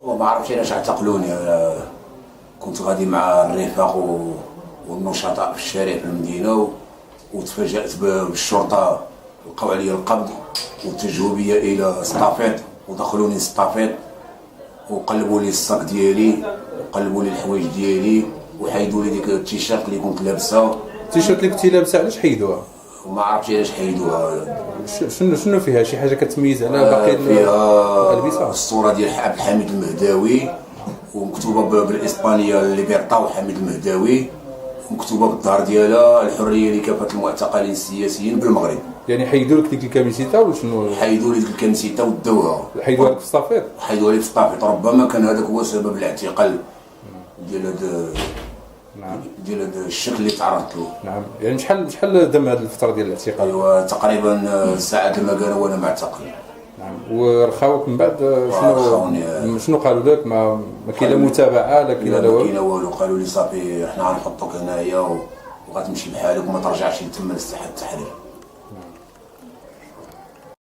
وما عرفتش علاش اعتقلوني. كنت غادي مع الرفاق والنشطاء في الشارع في المدينه، وتفاجأت بالشرطه، لقاو عليا القبض واتجهوا بيا الى سطافيط، ودخلوني سطافيط وقلبوا لي الصاك ديالي وقلبوا لي الحوايج ديالي وحيدوا لي ديك التيشيرت اللي كنت لابسه. التيشيرت اللي كنتي لابسه علاش حيدوها؟ وما عرفتش علاش حيدوها. شنو فيها؟ شي حاجه كتميز على باقي فيها الالبسه؟ الصوره ديال عبد الحميد المهداوي ومكتوبه بالاسبانيه ليبرتا وحميد المهداوي، ومكتوبه بالظهر ديالها الحريه لكافه المعتقلين السياسيين بالمغرب. يعني حيدوا لك ديك الكاميسيتا ولا شنو؟ حيدوا لي ديك الكنسيته ودوها. حيدوها لك في الصافيط؟ حيدوها لي في الصافيط. ربما كان هذاك هو سبب الاعتقال ديال هذا. نعم. ديال هذا الشكل اللي تعرضت له. نعم. يعني شحال دام هذه الفتره ديال الاعتقال؟ ايوا تقريبا ساعه لما قالوا وانا معتقل. نعم. ورخاوك من بعد شنو قالوا لك؟ ما كاين لا متابعه لا كاين لا والو؟ ما كاين والو. قالوا لي صافي حنا غنحطوك هنايا وغتمشي بحالك وما ترجعش لتما لساحه التحرير. نعم.